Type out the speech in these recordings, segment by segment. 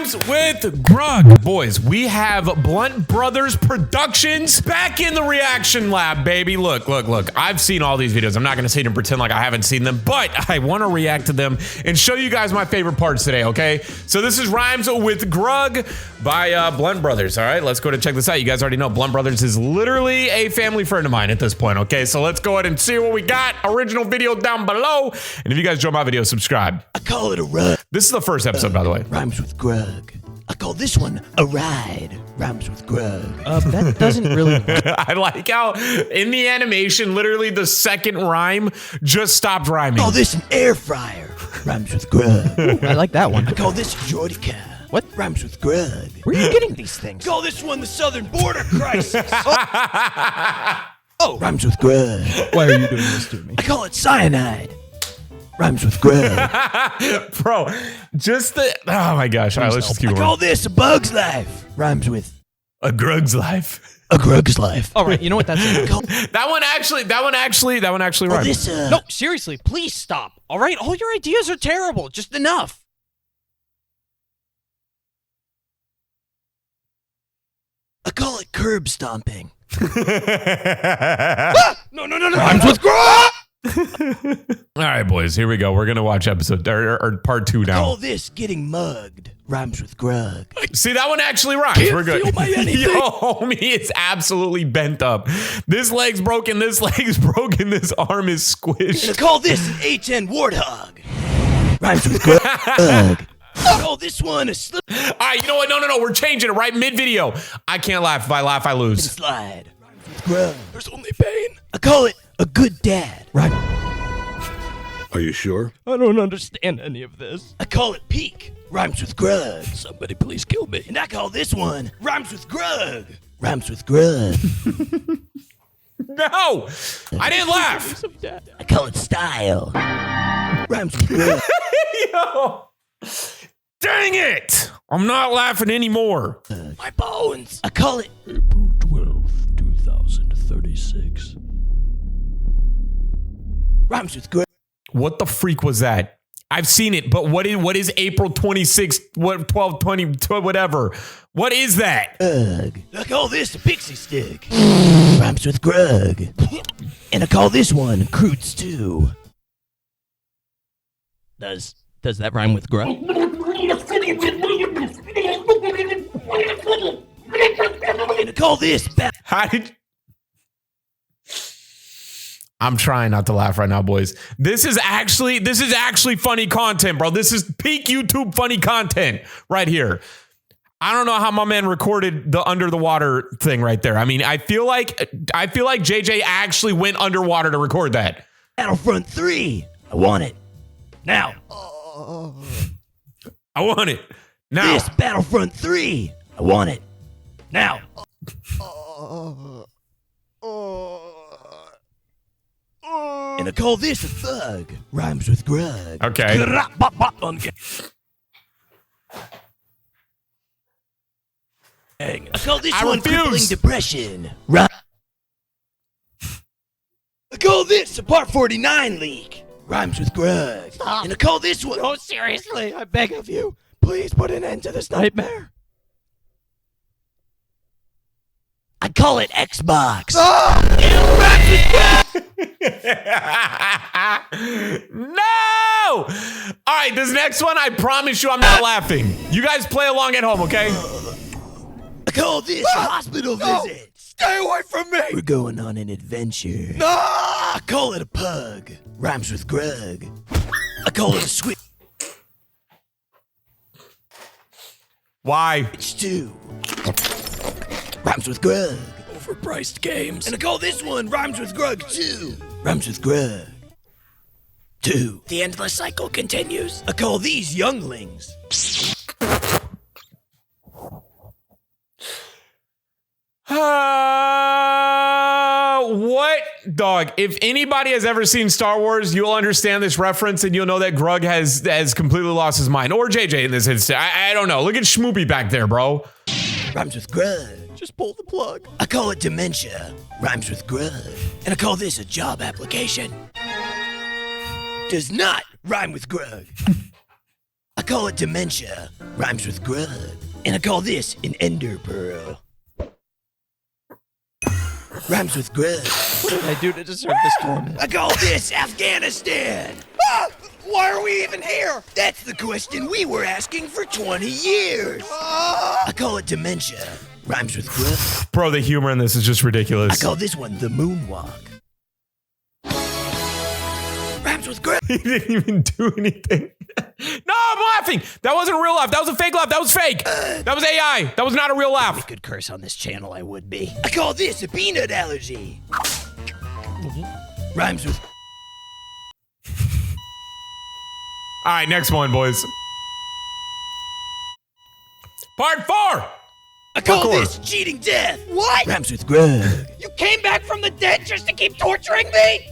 Rhymes with Grug. Boys, we have Blunt Brothers Productions back in the reaction lab, baby. Look. I've seen all these videos. I'm not going to sit and pretend like I haven't seen them, but I want to react to them and show you guys my favorite parts today, okay? So this is Rhymes with Grug by Blunt Brothers, all right? Let's go to check this out. You guys already know Blunt Brothers is literally a family friend of mine at this point, okay? So let's go ahead and see what we got. Original video down below. And if you guys enjoy my video, subscribe. I call it a run. This is the first episode, by the way. Rhymes with Grug. I call this one a ride. Rhymes with Grug. That doesn't really. I like how in the animation, literally the second rhyme just stopped rhyming. I call this an air fryer. Rhymes with Grug. I like that one. I call this a Jordica. What? Rhymes with Grug. Where are you getting these things? Call this one the Southern Border Crisis. Oh, rhymes with Grug. Why are you doing this to me? I call it cyanide. Rhymes with Grug. Bro, just the... Oh my gosh. All right, let's just keep I going. call this a bug's life. Rhymes with A Grug's life. a Grug's life. All right, you know what that's That one actually rhymed. This, No, seriously, please stop. All right, all your ideas are terrible. Just enough. I call it curb stomping. No. Rhymes with Grug. All right, boys, here we go. We're gonna watch episode or part 2 now. Call this getting mugged. Rhymes with Grug. See, that one actually rhymes. We're good. feel my anything. Yo, homie, it's absolutely bent up. This leg's broken. This leg's broken. This arm is I squished. call this an A10 warthog. Rhymes with Grug. I call this one a slip All right, you know what? No. We're changing it right mid-video. I can't laugh. If I laugh, I and lose. slide. Rhymes with Grug. There's only pain. I call it a good dad. Right. Are you sure? I don't understand any of this. I call it peak. Rhymes with Grug. Somebody please kill me. And I call this one rhymes with Grug. Rhymes with Grug. No, I didn't laugh. I call it style. Rhymes with Grug. Yo, dang it! I'm not laughing anymore. My bones. I call it April 12th, 2036. Rhymes with Grug. What the freak was that? I've seen it, but what is April 26th, 12, 20, whatever? What is that? Grug. I call this a pixie stick. Rhymes with Grug. And I call this one crude stew. Does that rhyme with Grug? And I call this How did... I'm trying not to laugh right now, boys. This is actually funny content, bro. This is peak YouTube funny content right here. I don't know how my man recorded the under the water thing right there. I mean, I feel like JJ actually went underwater to record that. Battlefront 3. I want it. Now. I want it now. This Battlefront 3. I want it. Now. And I call this a thug. Rhymes with Grug. Okay. I call this I one refuse. crippling depression. I call this a Part 49 leak. Rhymes with Grug. Stop. And I call this one. Oh, seriously, I beg of you. Please put an end to this nightmare. I call it Xbox. No! All right, this next one, I promise you I'm not laughing. You guys play along at home, okay? I call this a hospital visit. Stay away from me. We're going on an adventure. I call it a pug. Rhymes with Grug. I call it a switch Why? too. Rhymes with Grug. Overpriced games. And I call this one Rhymes with Grug 2. Rhymes with Grug 2. The endless cycle continues. I call these younglings. What? Dog, if anybody has ever seen Star Wars, you'll understand this reference and you'll know that Grug has completely lost his mind. Or JJ in this instance. I don't know. Look at Schmoopy back there, bro. Rhymes with Grug. Just pull the plug. I call it dementia. Rhymes with Grug. And I call this a job application. Does not rhyme with Grug. I call it dementia. Rhymes with Grug. And I call this an ender pearl. Rhymes with Grug. What did I do to deserve this torment? I call this Afghanistan. Why are we even here? That's the question we were asking for 20 years. I call it dementia. Rhymes with Grug. Bro, the humor in this is just I ridiculous. call this one the moonwalk. Rhymes with Grug. He didn't even do anything. No, I'm laughing. That wasn't a real laugh. That was a fake laugh. That was fake. That was AI. That was not a real If I laugh. could curse on this channel, I would be. I call this a peanut allergy. Rhymes with... All right, next one, boys. Part 4. I call Parkour. this cheating death. What? Rhymes with Grug. You came back from the dead just to keep torturing me?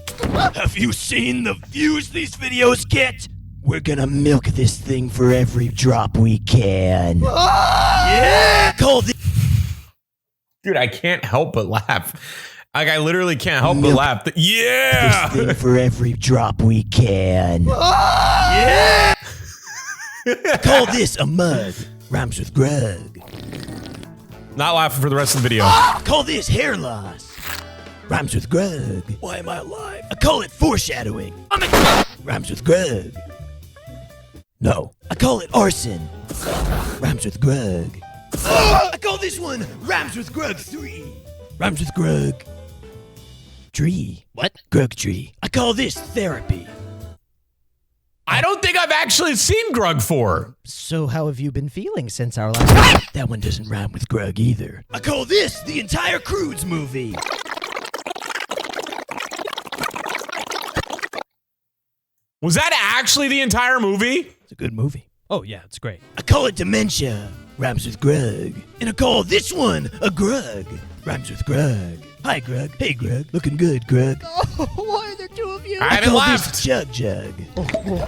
Have you seen the views these videos get? We're gonna milk this thing for every drop we can. Yeah! Call this Dude, I can't help but laugh. Like, I literally can't help but laugh. Yeah! thing for every drop we can. Yeah! Call this a mug. Rhymes with Grug. Not laughing for the rest of the video. Call this hair loss. Rhymes with Grug. Why am I alive? I call it foreshadowing. Rhymes with Grug. No. I call it arson. Rhymes with Grug. I call this one Rhymes with Grug 3. Rhymes with Grug. Tree. What? Grug tree. I call this therapy. I don't think I've actually seen Grug 4. So how have you been feeling since our last... That one doesn't rhyme with Grug either. I call this the entire Crudes movie. Was that actually the entire movie? It's a good movie. Oh, yeah, it's great. I call it dementia. Rhymes with Grug. And I call this one a Grug. Rhymes with Grug. Hi, Grug. Hey, Grug. Looking good, Grug. Why are there two of you? I I haven't call laughed. this Jug Jug.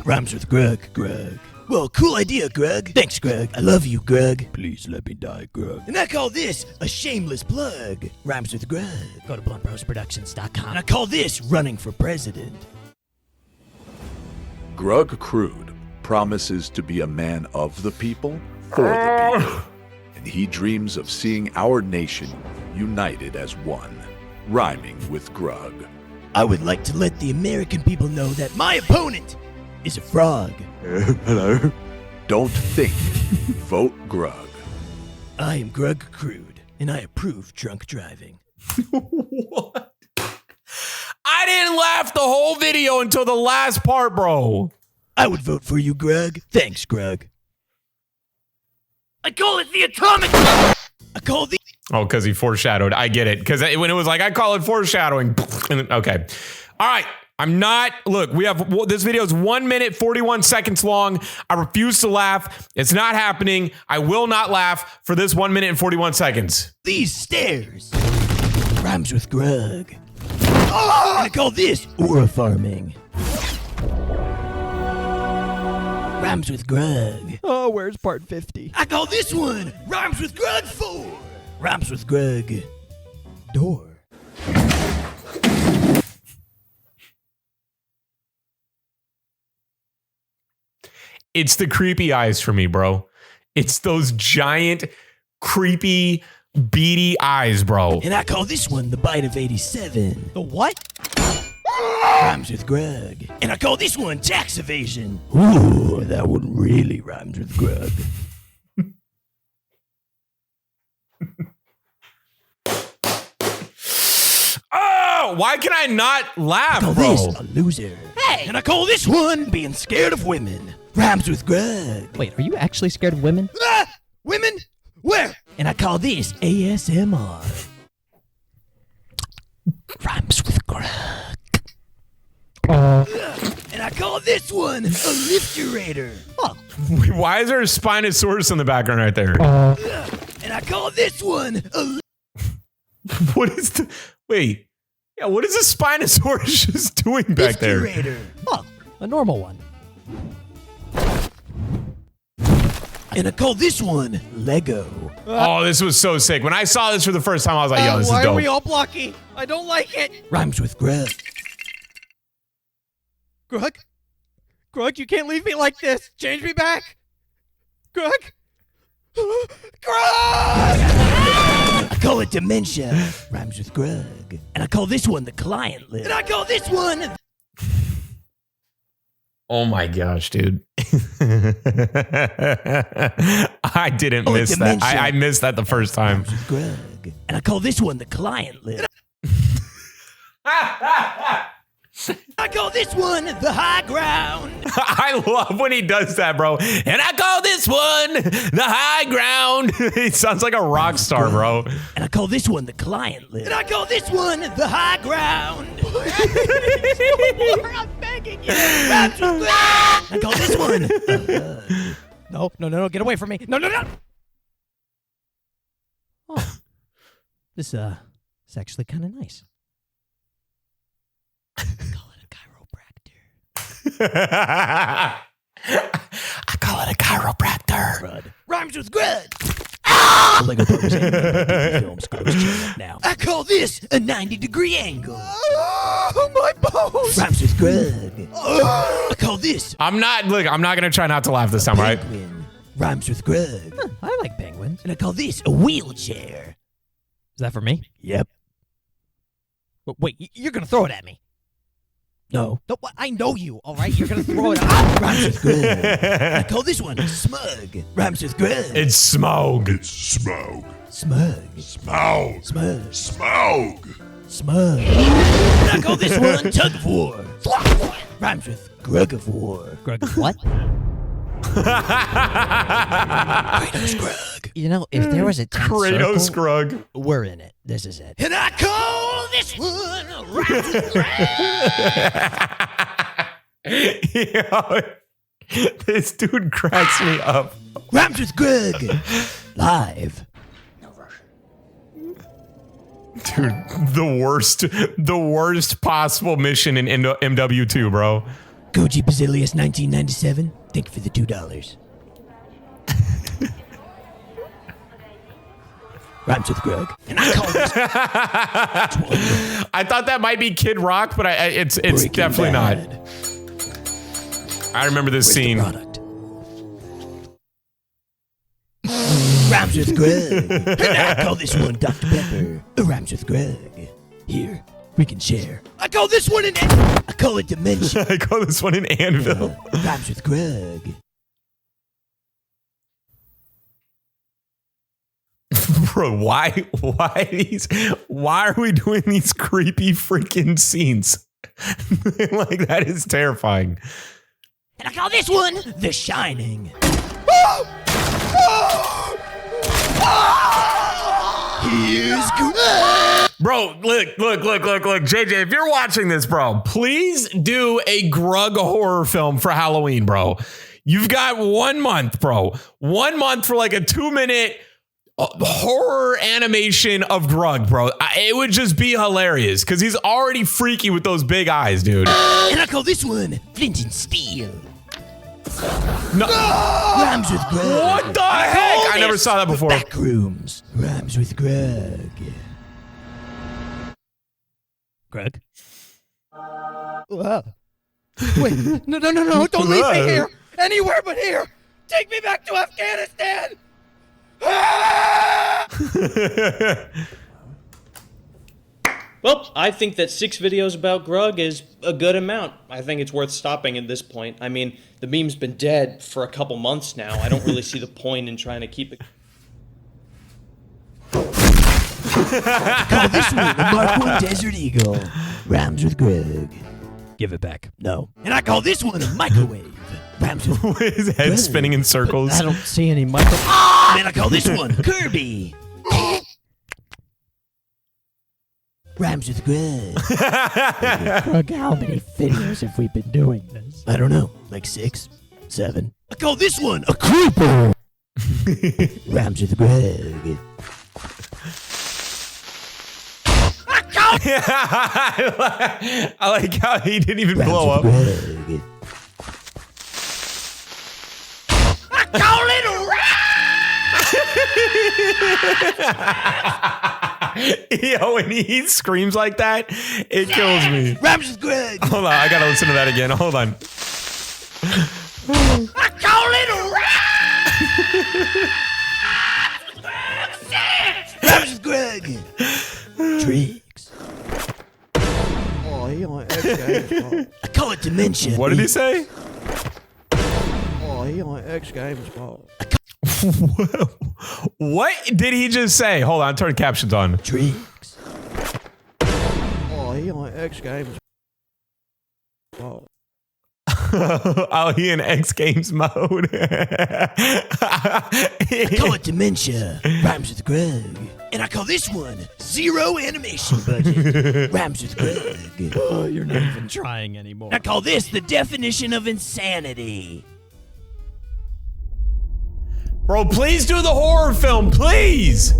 Rhymes with Grug, Grug. Well, cool idea, Grug. Thanks, Grug. I love you, Grug. Please let me die, Grug. And I call this a shameless plug. Rhymes with Grug. Go to bluntbrosproductions.com. And I call this running for president. Grug Crude promises to be a man of the people, for the people. And he dreams of seeing our nation united as one, rhyming with Grug. I would like to let the American people know that my opponent is a frog. Hello? Don't think, vote Grug. I am Grug Crude, and I approve drunk driving. What? I didn't laugh the whole video until the last part, bro. I would vote for you, Grug. Thanks, Grug. I call it the atomic... I call the... Oh, because he foreshadowed. I get it. Because when it was like, I call it foreshadowing. Okay. All right. I'm not... Look, we have... This video is 1 minute, 41 seconds long. I refuse to laugh. It's not happening. I will not laugh for this 1 minute and 41 seconds. These stairs. Rhymes with Grug. And I call this aura farming. Rhymes with Grug. Oh, where's part 50? I call this one Rhymes with Grug 4. Rhymes with Grug. Door. It's the creepy eyes for me, bro. It's those giant, creepy, beady eyes, bro. And I call this one the Bite of 87. The what? Rhymes with Grug. And I call this one Tax Evasion. Ooh, that one really rhymes with Grug. Oh, why can I not laugh, I call bro? this a loser. Hey! And I call this one being scared of women. Rhymes with Grug. Wait, are you actually scared of women? Ah! Women? Where? And I call this ASMR. Rhymes with Grug. And I call this one a lifturator. Oh. Why is there a Spinosaurus in the background right there? And I call this one a What is the... Wait. Yeah, what is the Spinosaurus just doing back there? lifturator. Oh, a normal one. And I call this one Lego. Oh, this was so sick. When I saw this for the first time, I was like, yo, this is Why dope. are we all blocky? I don't like it. Rhymes with Grug. Grug? Grug, you can't leave me like this. Change me back. Grug? I call it dementia. Rhymes with Grug. And I call this one the client list. And I call this one... Oh my gosh, dude. I didn't miss that. I missed that the first time. Rhymes with Grug. And I call this one the client list. I call this one the high ground. I love when he does that, bro. And I call this one the high ground. He sounds like a rock star, bro. And I call this one the client list. And I call this one the high ground. I'm begging you. I call this one. No, get away from me. No. Oh, this is actually kind of nice. Call it a chiropractor. I call it a chiropractor. Crud. Rhymes with Grud. The Lego Brothers animated films goes chilling now. I call this a 90-degree angle. Oh, my bones. Rhymes with Grud. I call this I'm not gonna try not to laugh this time, right? penguin. Rhymes with Grud. Huh, I like penguins. And I call this a wheelchair. Is that for me? Yep. Wait, you're gonna throw it at me? No. No, I know you. All right, you're gonna throw it at me. Rhymes with Grud. I call this one smug. Rhymes with Grud. It's smog. Smug. Smog. Smug. Smog. Smug. And I call this one tug of war. Rhymes with Grug of war. Grug, what? Kratos Grug. You know, if there was a 10th Kratos circle, Grug. we're in it. This is it. And I call this one Rhymes with Grug. Yo, this dude cracks me up. Rhymes with Grug. Live. Dude, the worst possible mission in MW2, bro. Goji Basilius 1997. Thank you for the $2. Rhymes with Grug. And I call this I thought that might be Kid Rock, but it's Breaking definitely Bad. not. I remember this Where's the scene. product? Rhymes with Grug. And I call this one Dr. Pepper. Rhymes with Grug. Here, we can share. I call this one an... I call it dementia. I call this one an anvil. Rhymes with Grug. Bro, why are we doing these creepy freaking scenes? Like, that is terrifying. And I call this one The Shining. Here's Grug. Bro, look, JJ, if you're watching this, bro, please do a Grug horror film for Halloween, bro. You've got 1 month, bro. 1 month for like a 2-minute horror animation of Grug, bro. It would just be hilarious because he's already freaky with those big eyes, dude. And I call this one Flint and Steel. No. Rhymes with Grug. What the heck? I never saw that before. Backrooms. Rhymes with Grug. Grug? Wait, no, don't leave me here. Anywhere but here. Take me back to Afghanistan. Well, I think that 6 videos about Grug is a good amount. I think it's worth stopping at this point. I mean, the meme's been dead for a couple months now. I don't really see the point in trying to keep it. Call this one the Mark 1 Desert Eagle. Rhymes with Grug. Give it back. No. And I call this one a microwave. Rhymes with His head spinning in circles. I don't see any micro. And I call this one Kirby. Rhymes with Grug. Grug, how many videos have we been doing this? I don't know, like 6, 7. I call this one a creeper. Rhymes with Grug. I like how he didn't even Rhymes blow up. with Grug. I call it a Yo, when he screams like that, it kills me. Rhymes with Grug. Hold on, I gotta listen to that again. Hold on. I call it a Rhymes with Grug. Tricks. Oh, he on X Games. I call it dementia. What did he say? Oh, he on X Games. What did he just say? Hold on, turn captions on. Tricks. Oh, he on X Games. Oh, he in X Games mode. I call it dementia. Rhymes with Grug. And I call this one zero animation budget. Rhymes with Grug. Oh, you're not even trying anymore. I call this the definition of insanity. Bro, please do the horror film, please.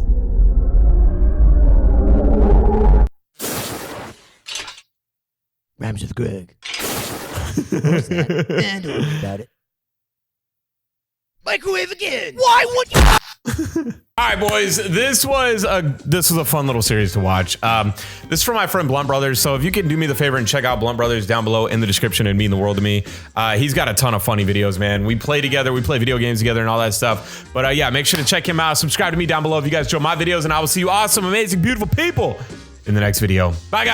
Rhymes with Grug. What was that? Don't worry about it. Microwave again. Why would you? All right, boys. This was a fun little series to watch. This is from my friend Blunt Brothers. So if you can do me the favor and check out Blunt Brothers down below in the description, it'd mean the world to me. He's got a ton of funny videos, man. We play together, we play video games together, and all that stuff. But yeah, make sure to check him out. Subscribe to me down below if you guys enjoy my videos, and I will see you awesome, amazing, beautiful people in the next video. Bye, guys.